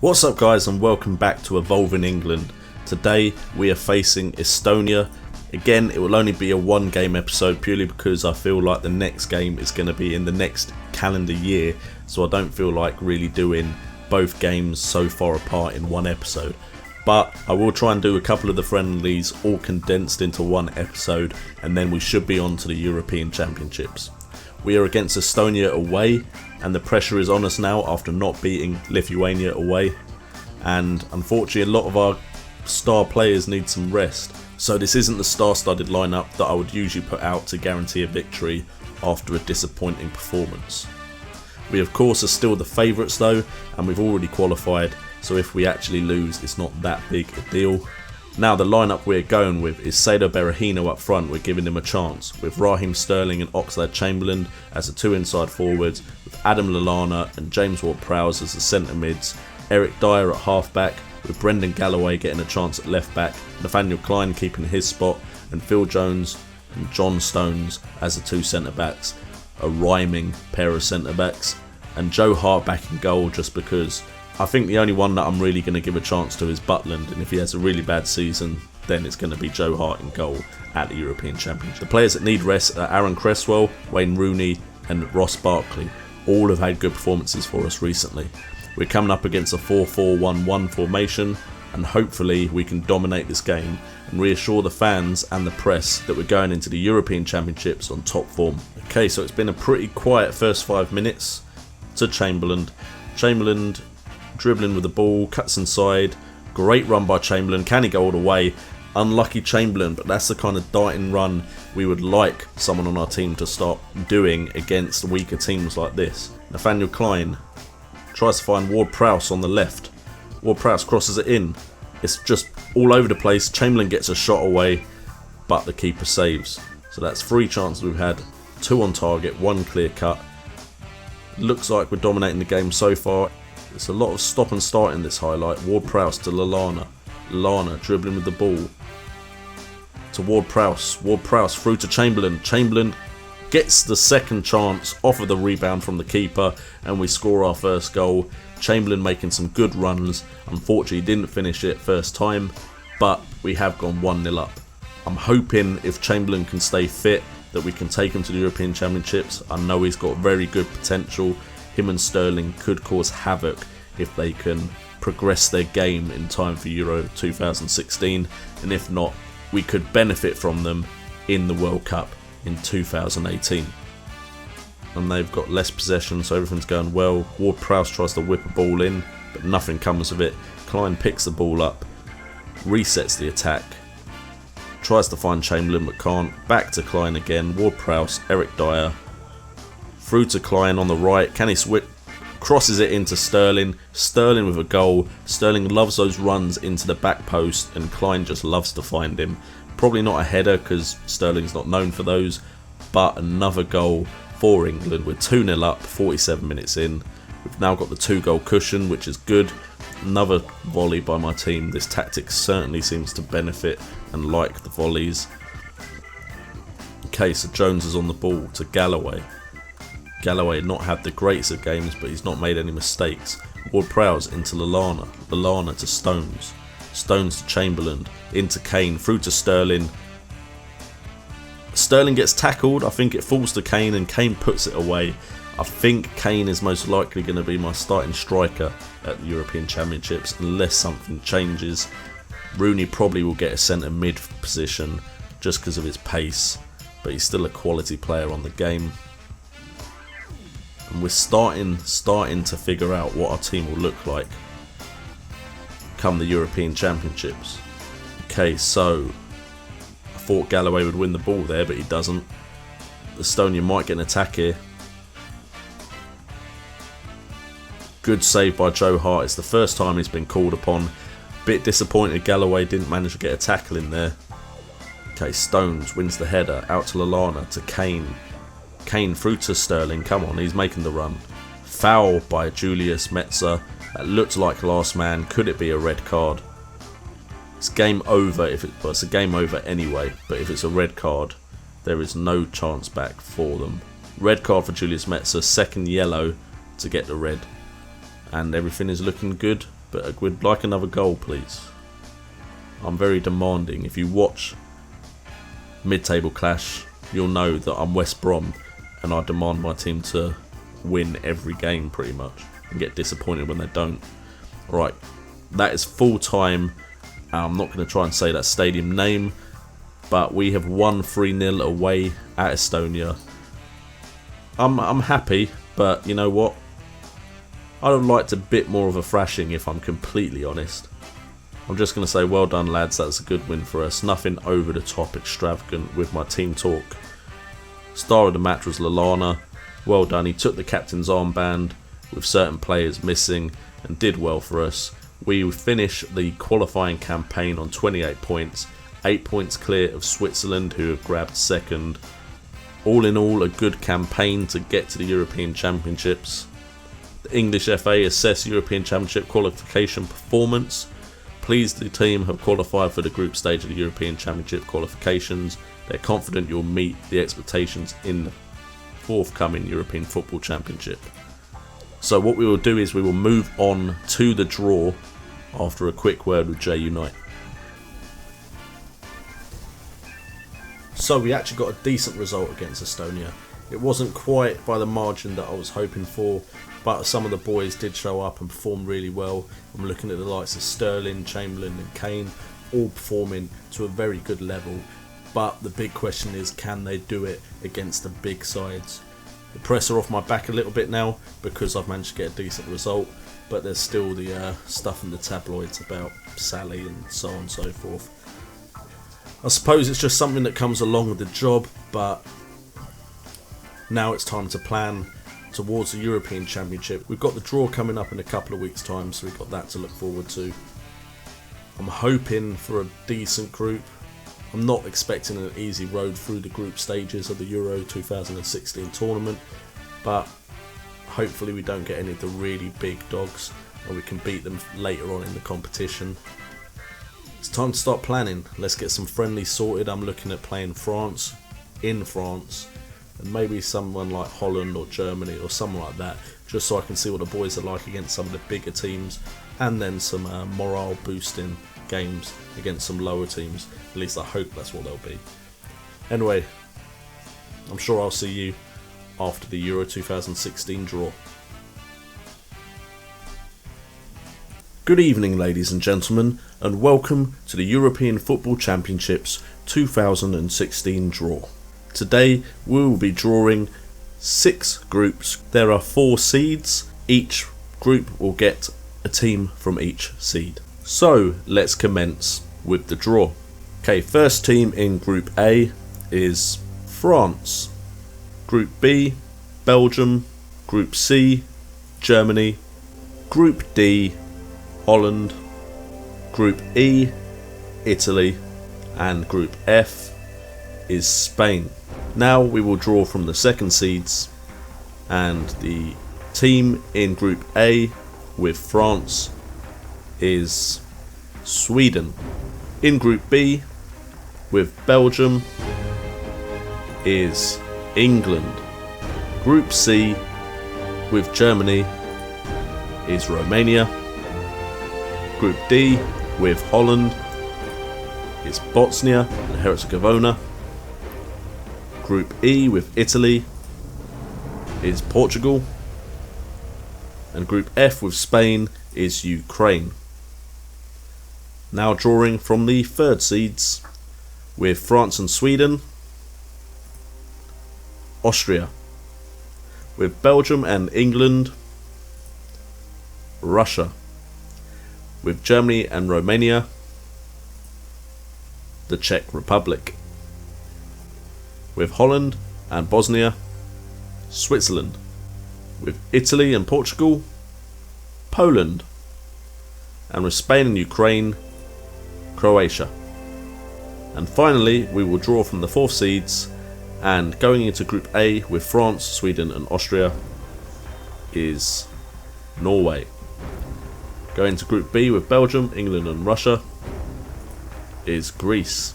What's up guys, and welcome back to Evolving England. Today we are facing Estonia. Again, it will only be a one game episode purely because I feel like the next game is going to be in the next calendar year, so I don't feel like really doing both games so far apart in one episode. But I will try and do a couple of the friendlies all condensed into one episode, and then we should be on to the European Championships. We are against Estonia away, and the pressure is on us now after not beating Lithuania away, and unfortunately a lot of our star players need some rest, so this isn't the star-studded lineup that I would usually put out to guarantee a victory after a disappointing performance. We of course are still the favourites though, and we've already qualified, so if we actually lose it's not that big a deal. Now the lineup we're going with is Sado Berahino up front. We're giving him a chance with Raheem Sterling and Oxlade-Chamberlain as the two inside forwards, with Adam Lallana and James Ward-Prowse as the centre mids, Eric Dyer at half back, with Brendan Galloway getting a chance at left back, Nathaniel Klein keeping his spot, and Phil Jones and John Stones as the two centre backs, a rhyming pair of centre backs, and Joe Hart back in goal just because I think the only one that I'm really going to give a chance to is Butland, and if he has a really bad season then it's going to be Joe Hart in goal at the European Championship. The players that need rest are Aaron Cresswell, Wayne Rooney and Ross Barkley. All have had good performances for us recently. We're coming up against a 4-4-1-1 formation, and hopefully we can dominate this game and reassure the fans and the press that we're going into the European Championships on top form. Okay, so it's been a pretty quiet first 5 minutes to Chamberlain. Chamberlain dribbling with the ball, cuts inside, great run by Chamberlain, can he go all the way? Unlucky Chamberlain, but that's the kind of darting run we would like someone on our team to start doing against weaker teams like this. Nathaniel Klein tries to find Ward-Prowse on the left. Ward-Prowse crosses it in. It's just all over the place. Chamberlain gets a shot away, but the keeper saves. So that's 3 chances we've had, 2 on target, 1 clear cut. Looks like we're dominating the game so far. It's a lot of stop and start in this highlight. Ward-Prowse to Lallana. Lallana dribbling with the ball to Ward-Prowse. Ward-Prowse through to Chamberlain. Chamberlain gets the second chance off of the rebound from the keeper, and we score our first goal. Chamberlain making some good runs. Unfortunately didn't finish it first time, but we have gone 1-0 up. I'm hoping if Chamberlain can stay fit that we can take him to the European Championships. I know he's got very good potential. Him and Sterling could cause havoc if they can progress their game in time for Euro 2016, and if not, we could benefit from them in the World Cup in 2018. And they've got less possession, so everything's going well. Ward-Prowse tries to whip a ball in, but nothing comes of it. Klein picks the ball up, resets the attack, tries to find Chamberlain but can't. Back to Klein again. Ward-Prowse, Eric Dyer, through to Klein on the right. Can he switch? Crosses it into Sterling. Sterling with a goal. Sterling loves those runs into the back post, and Klein just loves to find him. Probably not a header because Sterling's not known for those, but another goal for England. We're 2-0 up, 47 minutes in. We've now got the 2-goal cushion, which is good. Another volley by my team. This tactic certainly seems to benefit and like the volleys. Okay, so Jones is on the ball to Galloway. Galloway had not had the greatest of games, but he's not made any mistakes. Ward-Prowse into Lallana. Lallana to Stones. Stones to Chamberlain. Into Kane. Through to Sterling. Sterling gets tackled. I think it falls to Kane, and Kane puts it away. I think Kane is most likely going to be my starting striker at the European Championships unless something changes. Rooney probably will get a centre mid position just because of his pace, but he's still a quality player on the game. And we're starting to figure out what our team will look like come the European Championships. Okay, so I thought Galloway would win the ball there, but he doesn't. Estonia might get an attack here. Good save by Joe Hart. It's the first time he's been called upon. Bit disappointed Galloway didn't manage to get a tackle in there. Okay, Stones wins the header. Out to Lallana, to Kane. Kane through to Sterling. Come on, he's making the run. Foul by Julius Metzer. That looked like last man. Could it be a red card? It's game over. It's a game over anyway. But if it's a red card, there is no chance back for them. Red card for Julius Metzer. Second yellow to get the red. And everything is looking good but we'd like another goal, please. I'm very demanding. If you watch Mid-Table Clash, you'll know that I'm West Brom and I demand my team to win every game pretty much and get disappointed when they don't. Right, that is full time. I'm not going to try and say that stadium name, but we have won 3-0 away at Estonia. I'm happy, but you know what? I'd have liked a bit more of a thrashing if I'm completely honest. I'm just going to say well done lads, that's a good win for us. Nothing over the top extravagant with my team talk. Star of the match was Lallana. Well done, he took the captain's armband with certain players missing and did well for us. We finished the qualifying campaign on 28 points, 8 points clear of Switzerland who have grabbed second. All in all, a good campaign to get to the European Championships. The English FA assess European Championship qualification performance. Pleased the team have qualified for the group stage of the European Championship qualifications. They're confident you'll meet the expectations in the forthcoming European Football Championship. So what we will do is we will move on to the draw after a quick word with J Unite. So we actually got a decent result against Estonia. It wasn't quite by the margin that I was hoping for, but some of the boys did show up and perform really well. I'm looking at the likes of Sterling, Chamberlain and Kane, all performing to a very good level. But the big question is, can they do it against the big sides? The press are off my back a little bit now because I've managed to get a decent result, but there's still the stuff in the tabloids about Sally and so on and so forth. I suppose it's just something that comes along with the job, but now it's time to plan towards the European Championship. We've got the draw coming up in a couple of weeks' time, so we've got that to look forward to. I'm hoping for a decent group. I'm not expecting an easy road through the group stages of the Euro 2016 tournament, but hopefully we don't get any of the really big dogs and we can beat them later on in the competition. It's time to start planning. Let's get some friendlies sorted. I'm looking at playing France, in France, and maybe someone like Holland or Germany or someone like that, just so I can see what the boys are like against some of the bigger teams, and then some morale boosting games against some lower teams. At least I hope that's what they'll be. Anyway, I'm sure I'll see you after the Euro 2016 draw. Good evening ladies and gentlemen, and welcome to the European Football Championships 2016 draw. Today we will be drawing 6 groups. There are 4 seeds. Each group will get a team from each seed. So let's commence with the draw. Okay, first team in Group A is France. Group B, Belgium. Group C, Germany. Group D, Holland. Group E, Italy. And Group F is Spain. Now we will draw from the second seeds, and the team in Group A with France is Sweden. In Group B with Belgium is England. Group C with Germany is Romania. Group D with Holland is Bosnia and Herzegovina. Group E with Italy is Portugal. And Group F with Spain is Ukraine. Now drawing from the third seeds with France and Sweden, Austria. With Belgium and England, Russia. With Germany and Romania, the Czech Republic. With Holland and Bosnia, Switzerland. With Italy and Portugal, Poland. And with Spain and Ukraine, Croatia. And finally we will draw from the 4th seeds, and going into Group A with France, Sweden and Austria is Norway. Going to Group B with Belgium, England and Russia is Greece.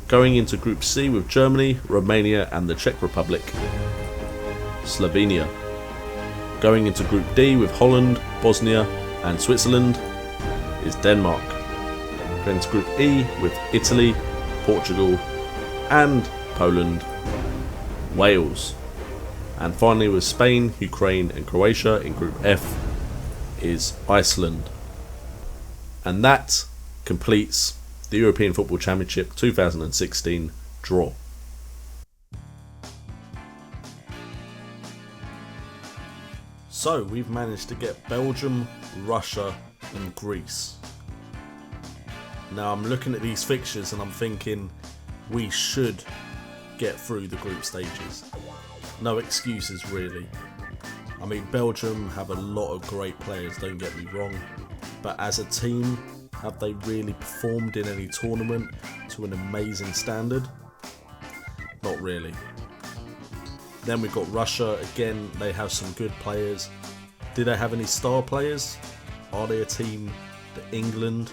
Going into Group C with Germany, Romania and the Czech Republic, Slovenia. Going into Group D with Holland, Bosnia And Switzerland is Denmark. Then to Group E with Italy, Portugal and Poland, Wales. And finally with Spain, Ukraine and Croatia in Group F is Iceland. And that completes the European Football Championship 2016 draw. So we've managed to get Belgium, Russia and Greece. Now I'm looking at these fixtures and I'm thinking we should get through the group stages. No excuses really. I mean, Belgium have a lot of great players, don't get me wrong, but as a team, have they really performed in any tournament to an amazing standard? Not really. Then we've got Russia. Again, they have some good players. Do they have any star players? Are they a team that England,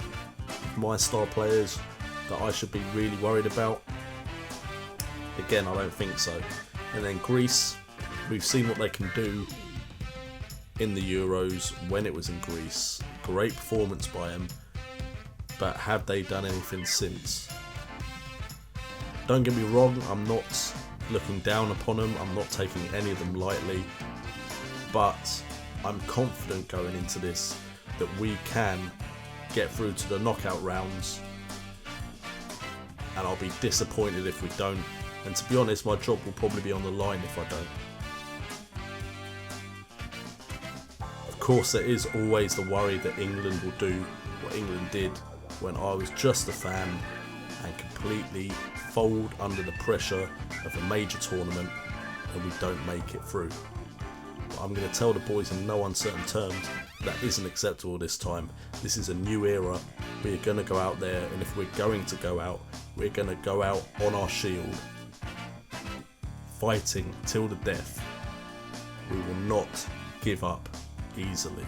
my star players, that I should be really worried about? Again, I don't think so. And then Greece, we've seen what they can do in the Euros when it was in Greece. Great performance by them, but have they done anything since? Don't get me wrong, I'm not looking down upon them, I'm not taking any of them lightly, but I'm confident going into this that we can get through to the knockout rounds, and I'll be disappointed if we don't. And to be honest, my job will probably be on the line if I don't. Of course, there is always the worry that England will do what England did when I was just a fan and completely fold under the pressure of a major tournament and we don't make it through. But I'm going to tell the boys in no uncertain terms that isn't acceptable this time. This is a new era. We're going to go out there, and if we're going to go out, we're going to go out on our shield, fighting till the death. We will not give up easily.